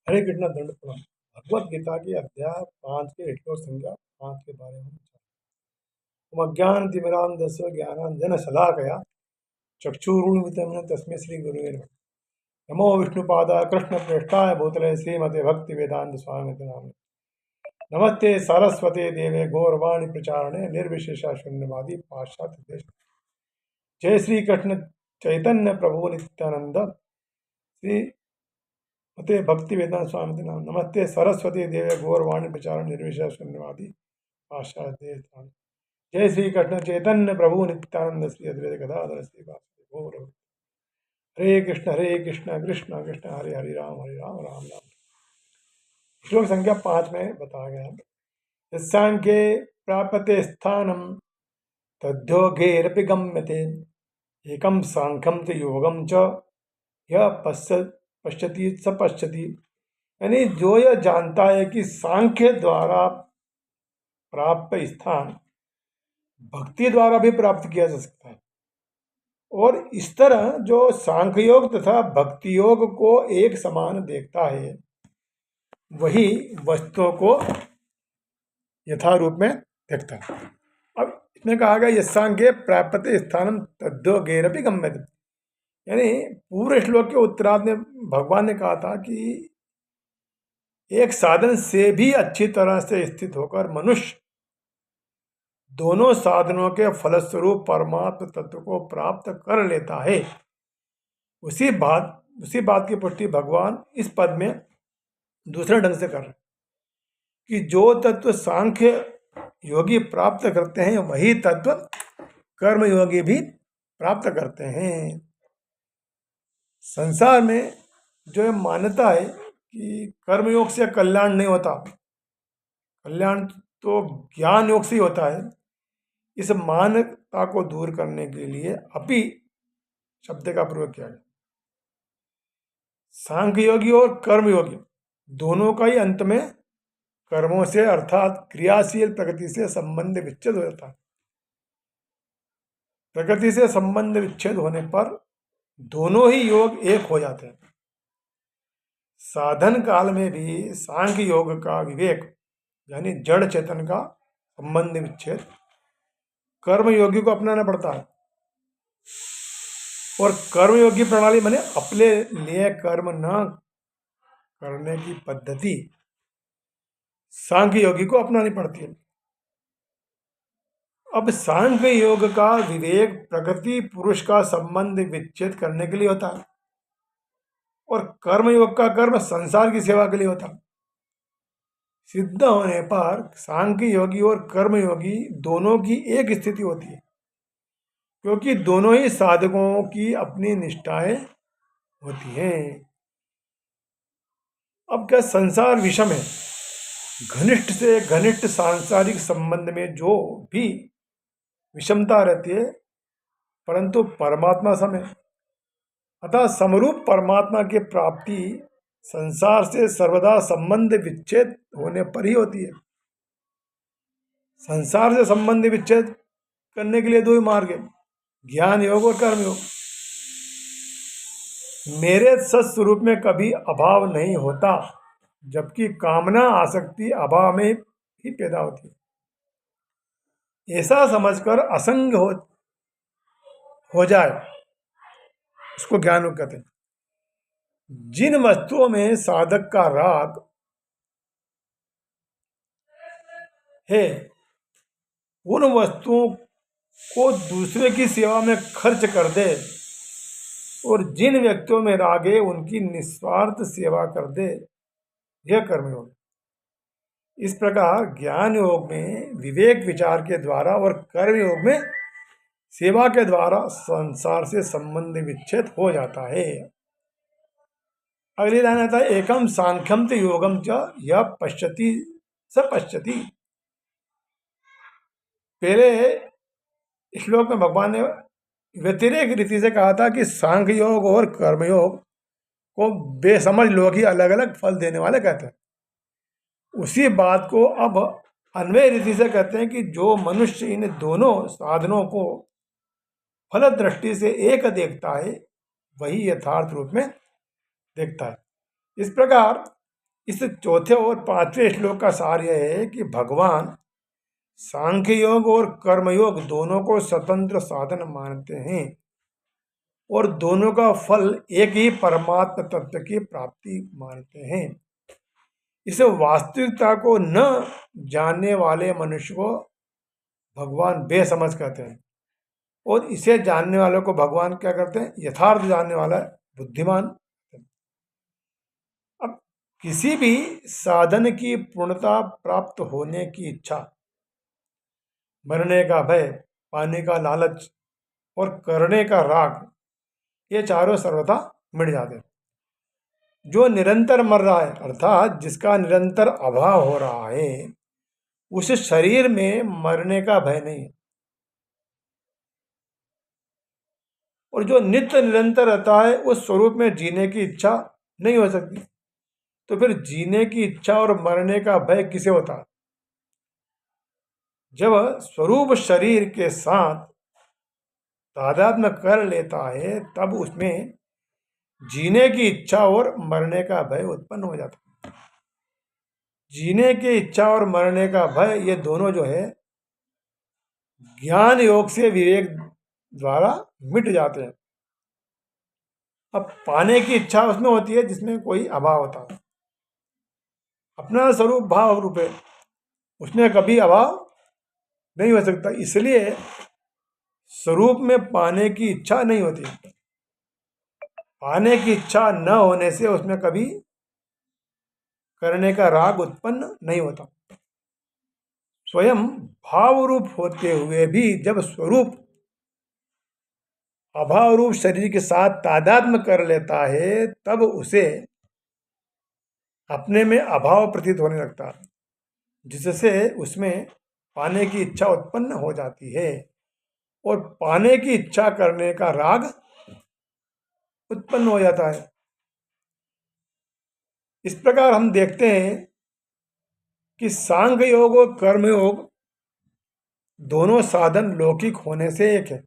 हरे कृष्ण दंड प्रणाम। भगवत गीता के अध्याय 5 के श्लोक संख्या 5 के बारे में अज्ञान तिमिरांधस्य ज्ञानांजन शलाकया चक्षुरुन्मिलितं तस्मै श्री गुरुवे नमः। नमो विष्णुपादाय कृष्ण प्रेष्ठाय भूतले श्रीमते भक्ति वेदांत स्वामी नाम। नमस्ते सरस्वते देवे गौरवाणी प्रचारणे निर्विशेष शून्यवादी पाश्चात्य देश। जय श्री कृष्ण चैतन्य प्रभु नित्यानंद श्री मते भक्ति वेदांत स्वामी नाम। नमस्ते सरस्वती देवे गौरवाणी प्रचारण निर्विशेष शून्यवादी पाश्चात्य देश। जय श्री कृष्ण चैतन्य प्रभु नित्यानंद श्री अद्वैत गदाधर श्री वासुदेव गौर। हरे कृष्ण कृष्ण कृष्ण हरे हरे राम राम राम। श्लोक संख्या 5 में बताया गया है। सांख्ये प्राप्यते स्थानम तद्योगेरपि गम्यते एकम सांख्यम च योगम च यह पश्यति स पश्यति। यानी जो यह जानता है कि सांख्य द्वारा प्राप्त स्थान भक्ति द्वारा भी प्राप्त किया जा सकता है, और इस तरह जो सांख्य योग तथा भक्ति योग को एक समान देखता है वही वस्तुओं को यथारूप में देखता है। अब इसमें कहा गया यस्सांख्ये प्राप्यते स्थानम तद्योगेरपि गम्यते, यानी पूरे श्लोक के उत्तरार्ध में भगवान ने कहा था कि एक साधन से भी अच्छी तरह से स्थित होकर मनुष्य दोनों साधनों के फलस्वरूप परमात्म तत्व को प्राप्त कर लेता है। उसी बात की पुष्टि भगवान इस पद में दूसरे ढंग से कर रहे कि जो तत्व सांख्य योगी प्राप्त करते हैं वही तत्व कर्म योगी भी प्राप्त करते हैं। संसार में जो मान्यता है कि कर्मयोग से कल्याण नहीं होता, कल्याण तो ज्ञान योग से ही होता है, इस मान्यता को दूर करने के लिए अपि शब्द का प्रयोग किया गया। सांख्य योगी और कर्म योगी दोनों का ही अंत में कर्मों से अर्थात क्रियाशील प्रकृति से संबंध विच्छेद हो जाता है। प्रकृति से संबंध विच्छेद होने पर दोनों ही योग एक हो जाते हैं। साधन काल में भी सांख्य योग का विवेक यानी जड़ चेतन का संबंध विच्छेद कर्मयोगी को अपनाना पड़ता है, और कर्मयोगी प्रणाली माने अपने लिए कर्म न करने की पद्धति सांख्य योगी को अपनानी पड़ती है। अब सांख्य योग का विवेक प्रकृति पुरुष का संबंध विच्छेद करने के लिए होता है, और कर्मयोग का कर्म संसार की सेवा के लिए होता है। सिद्ध होने पर सांख्य योगी और कर्मयोगी दोनों की एक स्थिति होती है, क्योंकि दोनों ही साधकों की अपनी निष्ठाएं होती हैं। अब क्या संसार विषम है, घनिष्ठ से घनिष्ठ सांसारिक संबंध में जो भी विषमता रहती है, परंतु परमात्मा सम है। अतः समरूप परमात्मा की प्राप्ति संसार से सर्वदा संबंध विच्छेद होने पर ही होती है। संसार से संबंध विच्छेद करने के लिए दो ही मार्ग है, ज्ञान योग और कर्म योग। मेरे सत्स्वरूप में कभी अभाव नहीं होता, जबकि कामना आसक्ति अभाव में ही पैदा होती है। ऐसा समझकर असंग हो जाए उसको ज्ञान योग कहते हैं। जिन वस्तुओं में साधक का राग है उन वस्तुओं को दूसरे की सेवा में खर्च कर दे, और जिन व्यक्तियों में राग है उनकी निस्वार्थ सेवा कर दे, यह कर्मयोग। इस प्रकार ज्ञान योग में विवेक विचार के द्वारा और कर्म योग में सेवा के द्वारा संसार से संबंध विच्छेद हो जाता है। अगली लाइन आता है एकम सांख्यम च योगम च यह पश्यति स पश्यति। पहले श्लोक में भगवान ने व्यतिरेक रीति से कहा था कि सांख्य योग और कर्मयोग को बेसमझ लोग ही अलग अलग फल देने वाले कहते हैं। उसी बात को अब अन्वय रीति से कहते हैं कि जो मनुष्य इन दोनों साधनों को फल दृष्टि से एक देखता है वही यथार्थ रूप में देखता है। इस प्रकार इस चौथे और पांचवें श्लोक का सार यह है कि भगवान सांख्य योग और कर्मयोग दोनों को स्वतंत्र साधन मानते हैं और दोनों का फल एक ही परमात्म तत्व की प्राप्ति मानते हैं। इस वास्तविकता को न जानने वाले मनुष्य को भगवान बेसमझ कहते हैं और इसे जानने वालों को भगवान क्या करते हैं, यथार्थ जानने वाला बुद्धिमान। अब किसी भी साधन की पूर्णता प्राप्त होने की इच्छा, मरने का भय, पाने का लालच और करने का राग, ये चारों सर्वथा मिट जाते हैं। जो निरंतर मर रहा है अर्थात जिसका निरंतर अभाव हो रहा है, उस शरीर में मरने का भय नहीं है। और जो नित्य निरंतर रहता है उस स्वरूप में जीने की इच्छा नहीं हो सकती। तो फिर जीने की इच्छा और मरने का भय किसे होता है? जब स्वरूप शरीर के साथ तादात्म्य कर लेता है तब उसमें जीने की इच्छा और मरने का भय उत्पन्न हो जाता है। जीने की इच्छा और मरने का भय ये दोनों जो है ज्ञान योग से विवेक द्वारा मिट जाते हैं। अब पाने की इच्छा उसमें होती है जिसमें कोई अभाव होता है। अपना स्वरूप भाव रूप है, उसमें कभी अभाव नहीं हो सकता, इसलिए स्वरूप में पाने की इच्छा नहीं होती। पाने की इच्छा न होने से उसमें कभी करने का राग उत्पन्न नहीं होता। स्वयं भाव रूप होते हुए भी जब स्वरूप अभाव रूप शरीर के साथ तादात्म्य कर लेता है तब उसे अपने में अभाव प्रतीत होने लगता है, जिससे उसमें पाने की इच्छा उत्पन्न हो जाती है और पाने की इच्छा करने का राग उत्पन्न हो जाता है। इस प्रकार हम देखते हैं कि सांख्य योग और कर्म योग दोनों साधन लौकिक होने से एक है।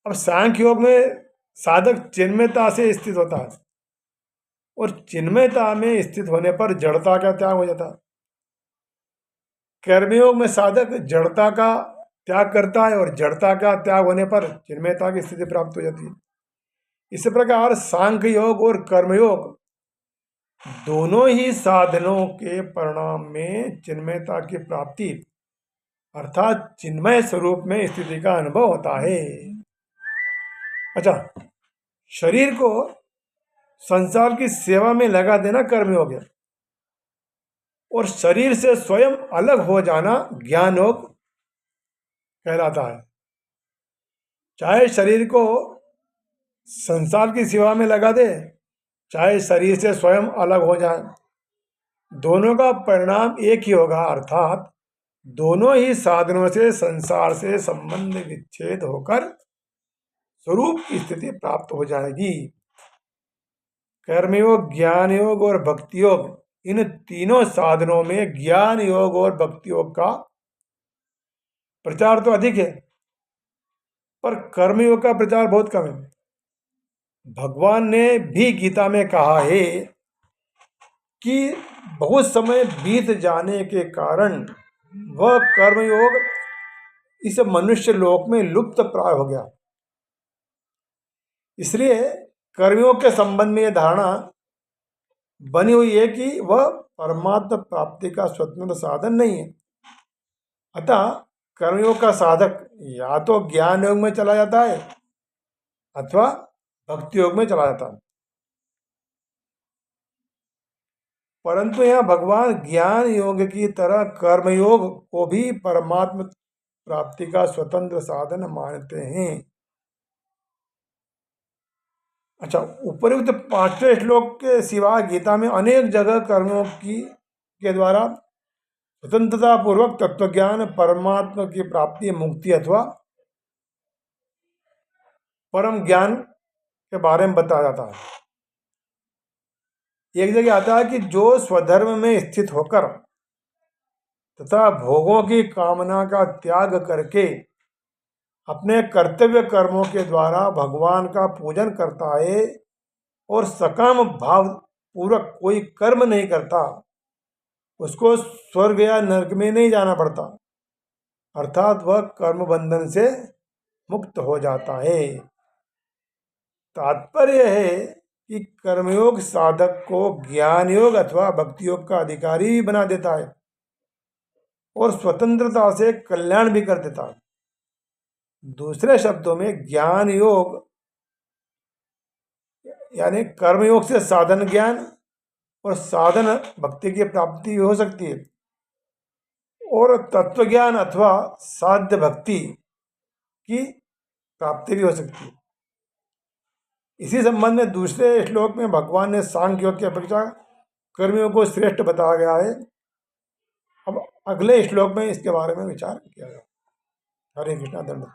अब सांख्य योग में साधक चिन्मयता से स्थित होता है और चिन्मयता में स्थित होने पर जड़ता का त्याग हो जाता है। कर्मयोग में साधक जड़ता का त्याग करता है और जड़ता का त्याग होने पर चिन्मयता की स्थिति प्राप्त हो जाती है। इस प्रकार सांख्य योग और कर्मयोग दोनों ही साधनों के परिणाम में चिन्मयता की प्राप्ति अर्थात चिन्मय स्वरूप में स्थिति का अनुभव होता है। अच्छा, शरीर को संसार की सेवा में लगा देना कर्म योग है और शरीर से स्वयं अलग हो जाना ज्ञान योग कहलाता है। चाहे शरीर को संसार की सेवा में लगा दे, चाहे शरीर से स्वयं अलग हो जाए, दोनों का परिणाम एक ही होगा, अर्थात दोनों ही साधनों से संसार से संबंध विच्छेद होकर स्वरूप की स्थिति प्राप्त हो जाएगी। कर्मयोग, ज्ञान योग और भक्ति योग, इन तीनों साधनों में ज्ञान योग और भक्ति योग का प्रचार तो अधिक है, पर कर्मयोग का प्रचार बहुत कम है। भगवान ने भी गीता में कहा है कि बहुत समय बीत जाने के कारण वह कर्मयोग इस मनुष्य लोक में लुप्त प्राय हो गया। इसलिए कर्मयोग के संबंध में यह धारणा बनी हुई है कि वह परमात्म प्राप्ति का स्वतंत्र साधन नहीं है। अतः कर्मयोग का साधक या तो ज्ञान योग में चला जाता है अथवा भक्ति योग में चला जाता है। परंतु यहाँ भगवान ज्ञान योग की तरह कर्मयोग को भी परमात्म प्राप्ति का स्वतंत्र साधन मानते हैं। अच्छा, उपयुक्त पांचवें श्लोक के सिवा गीता में अनेक जगह कर्मों के द्वारा स्वतंत्रता पूर्वक तत्वज्ञान, परमात्मा की प्राप्ति, मुक्ति अथवा परम ज्ञान के बारे में बताया जाता है। एक जगह आता है कि जो स्वधर्म में स्थित होकर तथा भोगों की कामना का त्याग करके अपने कर्तव्य कर्मों के द्वारा भगवान का पूजन करता है और सकाम भाव पूर्वक कोई कर्म नहीं करता उसको स्वर्ग या नरक में नहीं जाना पड़ता, अर्थात वह कर्म बंधन से मुक्त हो जाता है। तात्पर्य है कि कर्मयोग साधक को ज्ञान योग अथवा भक्ति योग का अधिकारी भी बना देता है और स्वतंत्रता से कल्याण भी कर देता है। दूसरे शब्दों में ज्ञान योग यानी कर्मयोग से साधन ज्ञान और साधन भक्ति की प्राप्ति हो सकती है, और तत्व ज्ञान अथवा साध्य भक्ति की प्राप्ति भी हो सकती है। इसी संबंध में दूसरे श्लोक में भगवान ने सांख्य योग की अपेक्षा कर्मियों को श्रेष्ठ बताया गया है। अब अगले श्लोक में इसके बारे में विचार किया गया। हरे कृष्णा दंड।